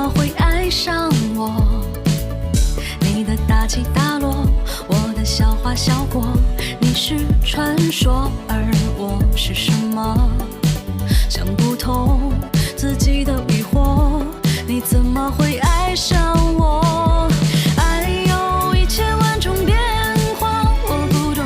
么会爱上我？你的大起大落，我的笑话笑过。你是传说，而我是什么？想不通自己的疑惑，你怎么会爱上我？爱有1000万种变化，我不懂，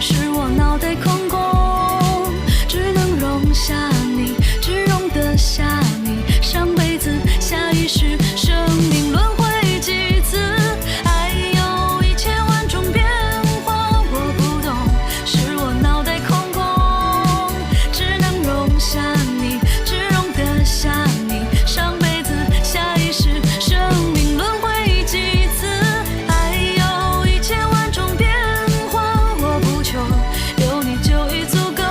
是我脑袋空空，只能容下你，只容得下你，上辈子下一世，生命轮回几次？爱有1000万种变化，我不懂，是我脑袋空空，只能容下你，只容得下你，上辈子下一世，生命轮回几次？爱有1000万种变化，我不求有你就已足够。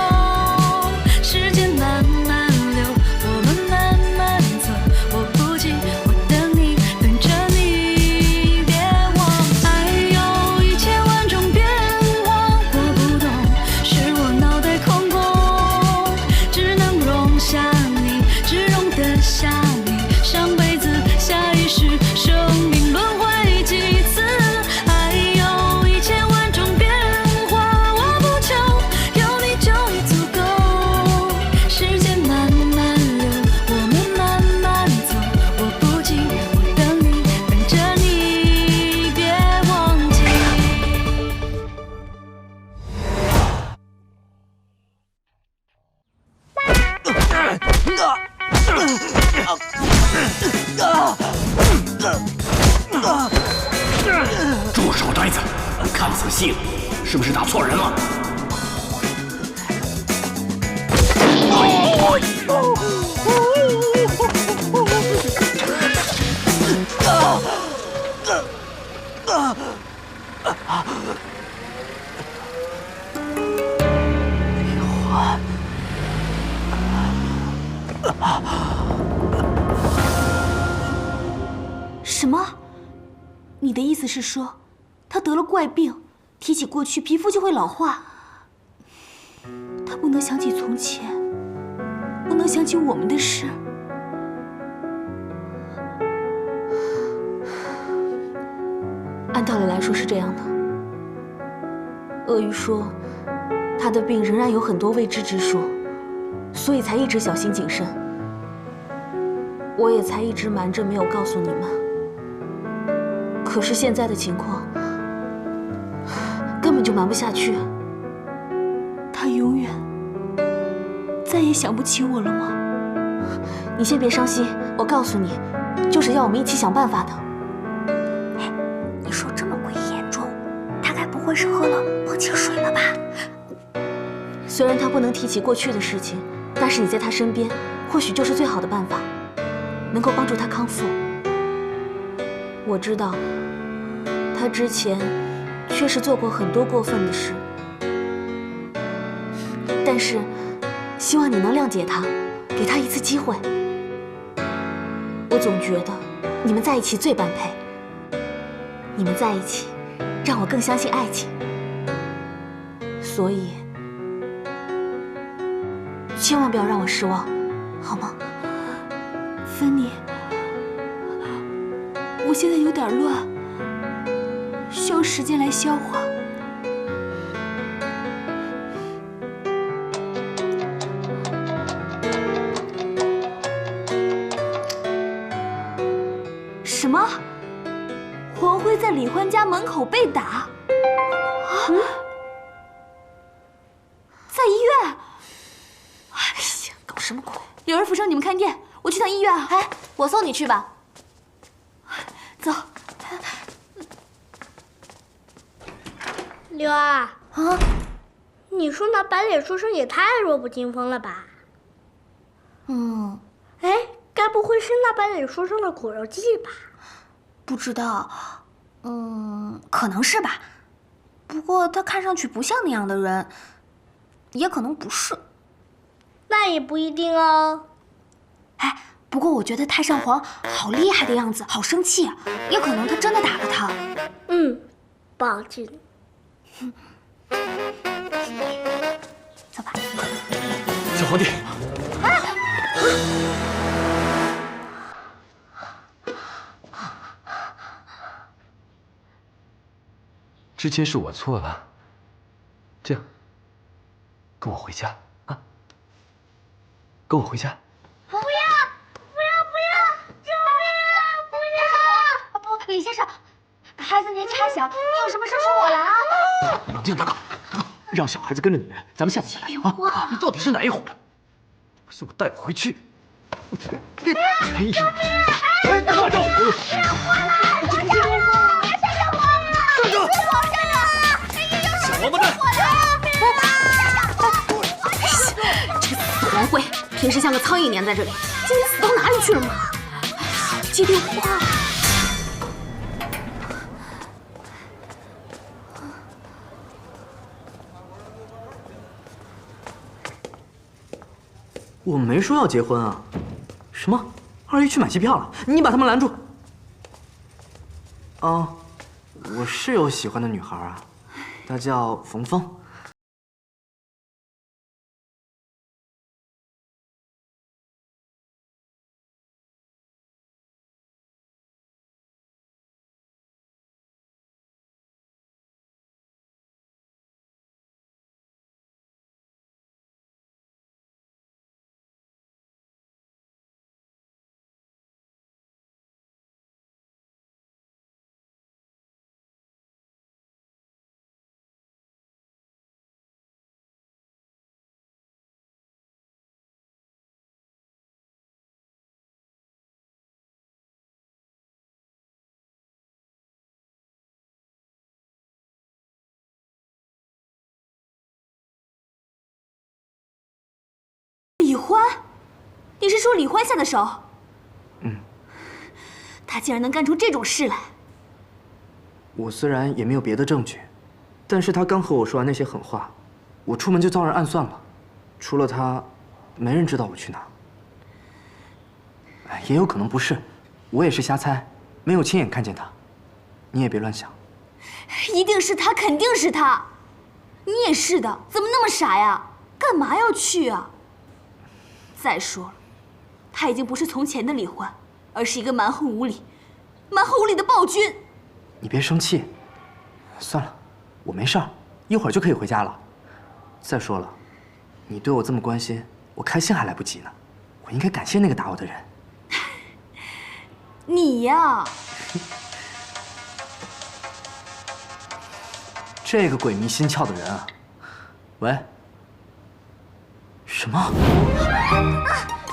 时间慢慢流，我们慢慢走，我不急，我等你，等着你，别忘。爱有1000万种变化，我不懂，是我脑袋空空，只能容下你，只容得下你，上辈子下一世，生命轮回几次？爱有1000万种变化，我不求有你就已足够。时间慢慢流，我们慢慢走，我不急，我等你，等着你，别忘记。住手，呆子！看仔细了，是不是打错人了？什么？你的意思是说，他得了怪病，提起过去皮肤就会老化？他不能想起从前，不能想起我们的事。按道理来说是这样的。鳄鱼说，他的病仍然有很多未知之数，所以才一直小心谨慎。我也才一直瞒着没有告诉你们。可是现在的情况，根本就瞒不下去。他永远再也想不起我了吗？你先别伤心，我告诉你，就是要我们一起想办法的。你说这么鬼严重，他该不会是喝了忘情水了吧？虽然他不能提起过去的事情，但是你在他身边，或许就是最好的办法，能够帮助他康复。我知道，他之前确实做过很多过分的事，但是希望你能谅解他，给他一次机会。我总觉得你们在一起最般配，你们在一起让我更相信爱情，所以千万不要让我失望，好吗？芬妮，我现在有点乱，需要时间来消化。什么？黄辉在李欢家门口被打？啊！在医院？哎呀，搞什么鬼？有人扶上你们看店，我去趟医院啊！哎，我送你去吧。走。刘儿啊，你说那白脸书生也太弱不禁风了吧？哎，该不会是那白脸书生的苦肉计吧？不知道，可能是吧。不过他看上去不像那样的人，也可能不是。那也不一定哦。哎，不过我觉得太上皇好厉害的样子，好生气啊，也可能他真的打了他。抱紧。走吧。小皇帝，之前是我错了。这样，跟我回家啊！跟我回家。不要！救命！不要！不，李先生，孩子年纪还小，你有什么事说我来啊。冷静，大哥，让小孩子跟着你，咱们下次再来啊！你到底是哪一伙的？不信我带我回去。哎呀！哎，大哥，站住！小王八蛋！这个死王辉，平时像个苍蝇粘在这里，今天死到哪里去了吗？接电话。我没说要结婚啊！什么？二姨去买机票了？你把他们拦住！啊，我是有喜欢的女孩啊，她叫冯峰。李欢，你是说李欢下的手？嗯。他竟然能干出这种事来！我虽然也没有别的证据，但是他刚和我说完那些狠话，我出门就遭人暗算了。除了他，没人知道我去哪。也有可能不是，我也是瞎猜，没有亲眼看见他。你也别乱想。一定是他，肯定是他！你也是的，怎么那么傻呀？干嘛要去啊？再说了，他已经不是从前的李欢，而是一个蛮横无理的暴君。你别生气，算了，我没事儿，一会儿就可以回家了。再说了，你对我这么关心，我开心还来不及呢。我应该感谢那个打我的人。你呀，这个鬼迷心窍的人啊！喂，什么？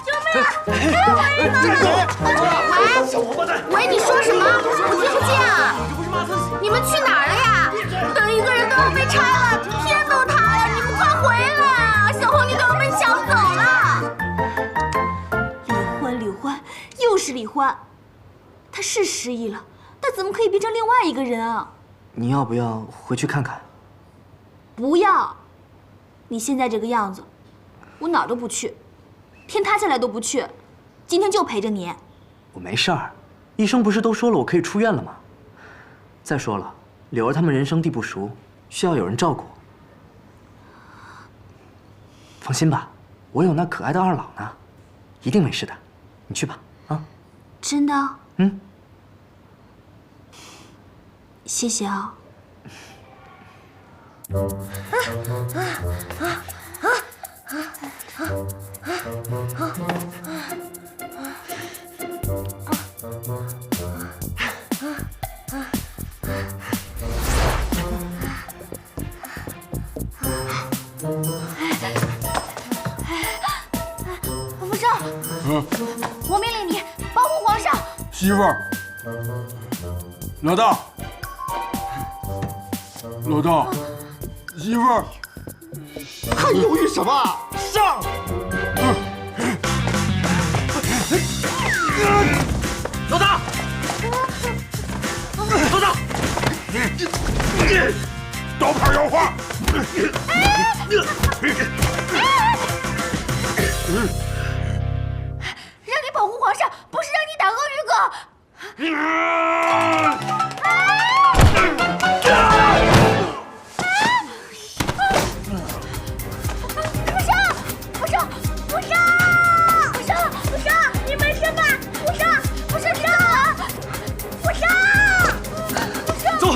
救命啊！喂，小王八蛋！喂，你说什么？我听不见啊！你们去哪儿了呀？等一个人都要被拆了，天都塌了！你们快回来啊！小红，你都要被抢走了！李欢，又是李欢，他是失忆了，但怎么可以变成另外一个人啊？你要不要回去看看？不要！你现在这个样子，我哪儿都不去，天塌下来都不去。今天就陪着你。我没事儿，医生不是都说了我可以出院了吗？再说了，柳儿他们人生地不熟，需要有人照顾。放心吧，我有那可爱的二老呢，一定没事的。你去吧，啊？真的？嗯。谢谢啊。福生，我命令你保护皇上。媳妇儿，老大，老大，媳妇儿，还犹豫什么？上！老大，老大，刀牌要画。让你保护皇上，不是让你打鳄鱼哥。福生，你没事吧？福生，福生，走。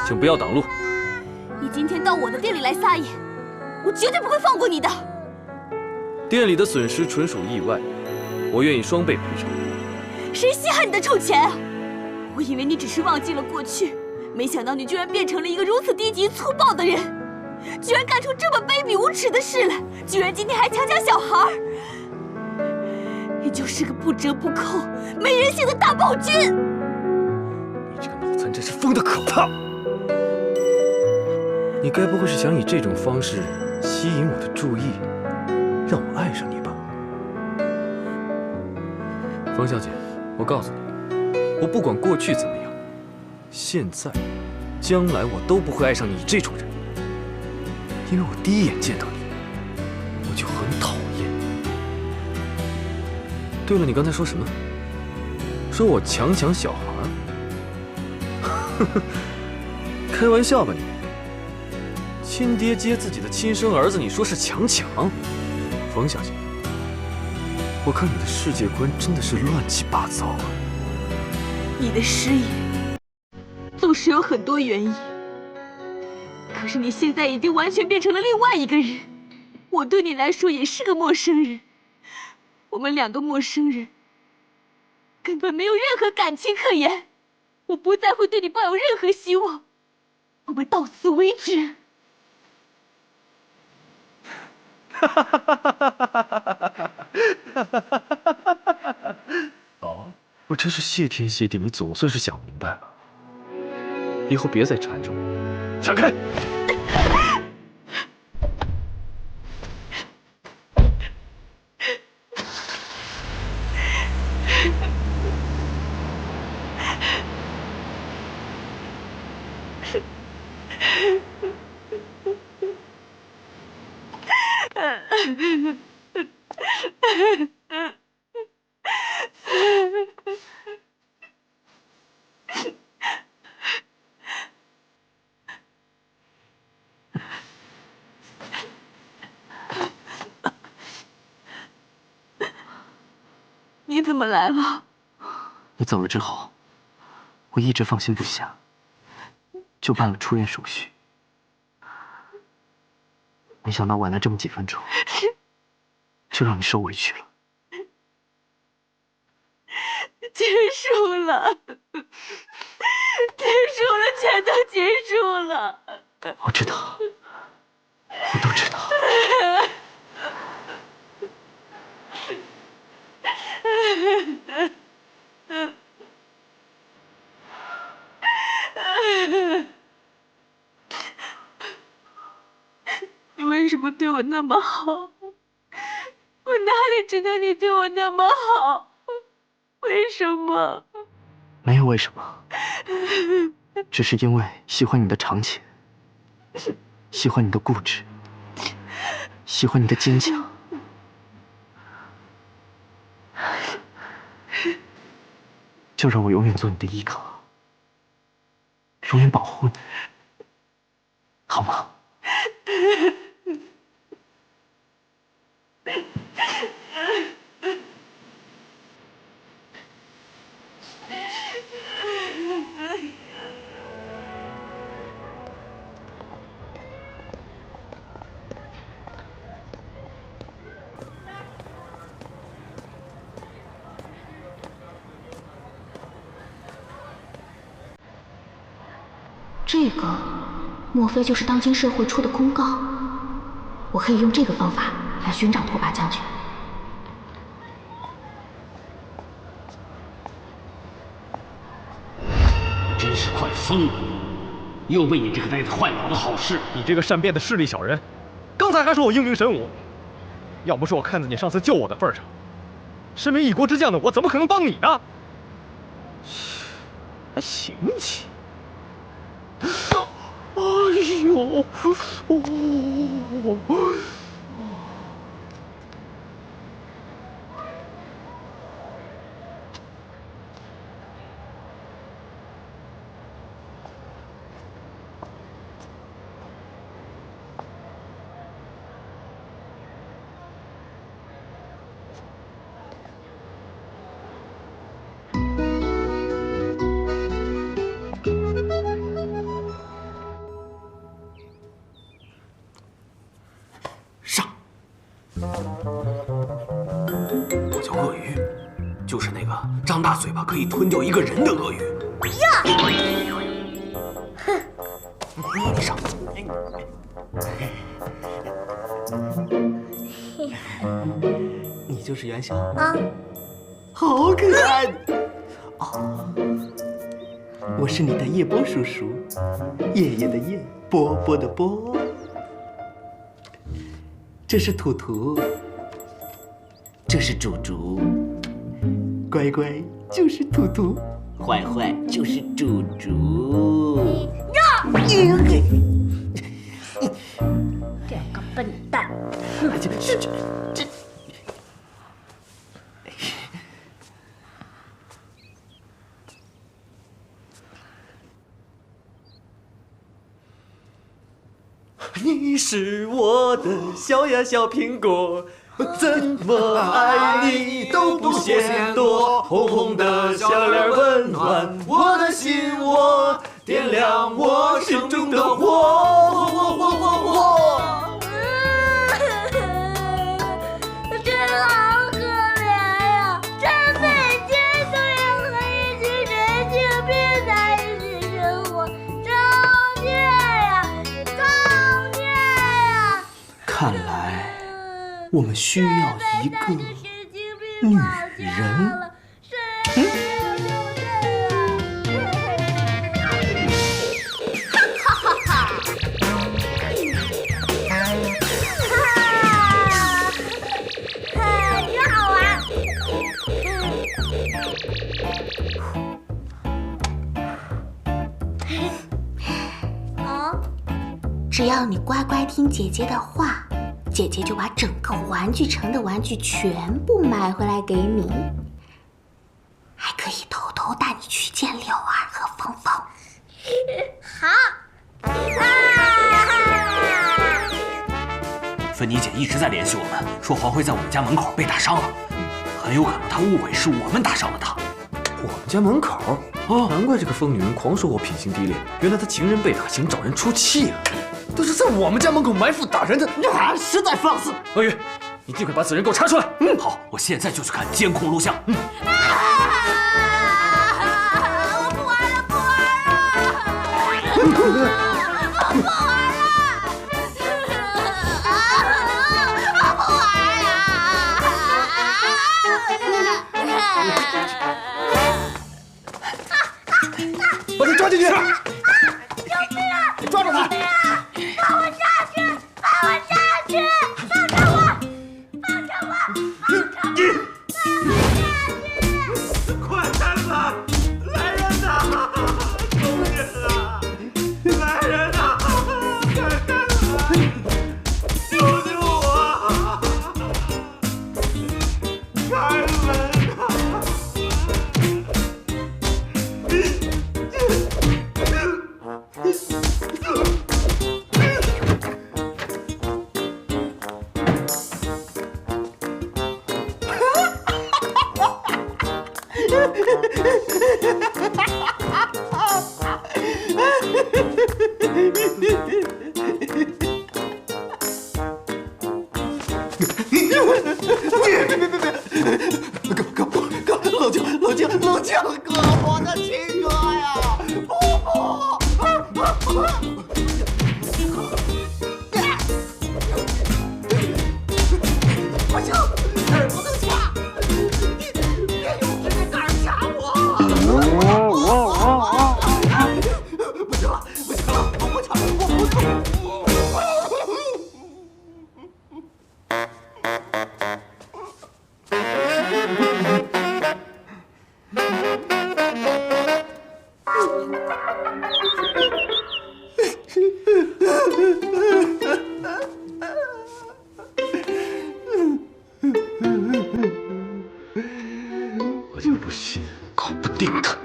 请不要挡路。你今天到我的店里来撒野，我绝对不会放过你的。店里的损失纯属意外，我愿意双倍赔偿。谁稀罕你的臭钱啊！我以为你只是忘记了过去，没想到你居然变成了一个如此低级粗暴的人，居然干出这么卑鄙无耻的事来，居然今天还强奸小孩。你就是个不折不扣、没人性的大暴君！你这个脑残真是疯得可怕！你该不会是想以这种方式吸引我的注意，让我爱上你吧？冯小姐，我告诉你，我不管过去怎么样，现在、将来我都不会爱上你这种人，因为我第一眼见到你，我就很讨厌。对了，你刚才说什么？说我强抢小孩？呵呵，开玩笑吧你！亲爹接自己的亲生儿子，你说是强抢？冯小姐，我看你的世界观真的是乱七八糟啊！你的失忆总是有很多原因，可是你现在已经完全变成了另外一个人，我对你来说也是个陌生人。我们两个陌生人根本没有任何感情可言，我不再会对你抱有任何希望，我们到此为止。哦，我真是谢天谢地，你总算是想明白了。以后别再缠着我，闪开！你怎么来了？你走了之后，我一直放心不下，就办了出院手续。没想到晚了这么几分钟，就让你受委屈了。结束了，结束了，全都结束了。我知道，我都知道。你为什么对我那么好？我哪里值得你对我那么好？为什么？没有为什么，只是因为喜欢你的长情，喜欢你的固执，喜欢你的坚强。就让我永远做你的依靠，永远保护你，好吗？这个，莫非就是当今社会出的公告？我可以用这个方法来寻找拓跋将军。真是快疯了！又被你这个呆子坏了我的好事。你这个善变的势利小人，刚才还说我英明神武，要不是我看在你上次救我的份上，身为一国之将的我怎么可能帮你呢？还行起！哎呦，我叫鳄鱼，就是那个张大嘴巴可以吞掉一个人的鳄鱼。呀！哼，你上。你就是元宵啊，好可爱哦！我是你的叶波叔叔，爷爷的叶，波波的波。这是图图，这是竹竹，乖乖就是图图，坏坏就是竹竹。这个笨蛋！这。你是我的小呀小苹果，怎么爱你都不嫌多。红红的小脸温暖我的心窝，点亮我心中的火。真的好可怜呀！这每天都要和一群神经病在一起生活，造孽呀！造孽呀！看来我们需要一个女人。只要你乖乖听姐姐的话，姐姐就把整个玩具城的玩具全部买回来给你，还可以偷偷带你去见柳儿和峰峰。好。芬妮姐一直在联系我们，说黄辉在我们家门口被打伤了，很有可能她误会是我们打伤了他。我们家门口？哦，难怪这个疯女人狂说我品行低劣，原来她情人被打，想找人出气啊！都是在我们家门口埋伏打人的，实在放肆！鳄鱼，你尽快把此人给我查出来。好，我现在就去看监控录像。我不玩了，不玩了！我不玩了！把他抓进去！救命啊！你抓住他！放我下去！放我下去！放开我！放开我！放开我！快点吧！来人呐！救命啊！来人呐！快点来！救救我！开门啊！冷静，哥，我的亲哥呀！不行，这儿不能掐，别用指甲盖掐我！不行了，我不掐，我不掐！我就不信搞不定他。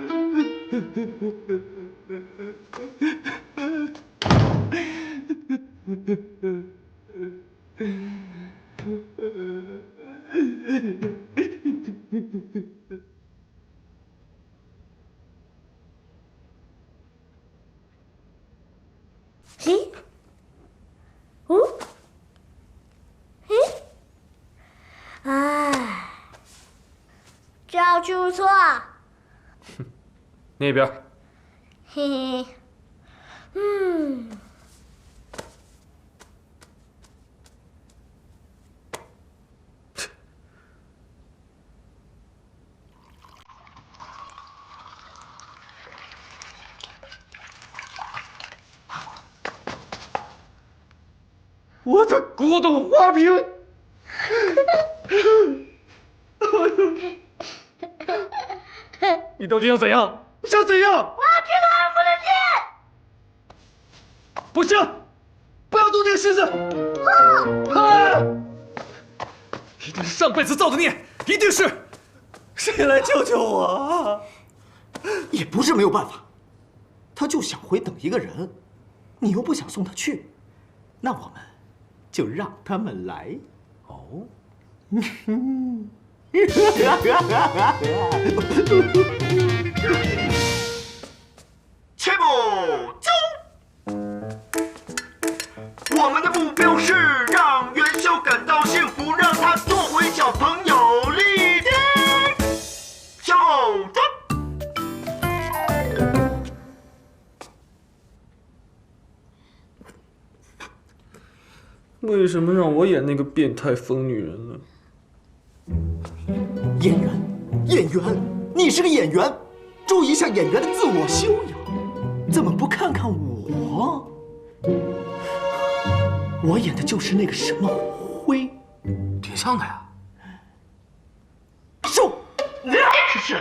去入错。那边。嘿嘿，我的古董花瓶！你到底想怎样？想怎样？我要这个二夫的剑！不行，不要动这个狮子！一定是上辈子造的孽，一定是！谁来救救我啊？也不是没有办法，他就想回等一个人，你又不想送他去，那我们就让他们来。哦。切步走，我们的目标是让元宵感到幸福，让他做回小朋友。立定，向后走。为什么让我演那个变态疯女人呢？演员，演员，你是个演员，注意一下演员的自我修养。怎么不看看我？我演的就是那个什么辉，挺像的呀。受，是。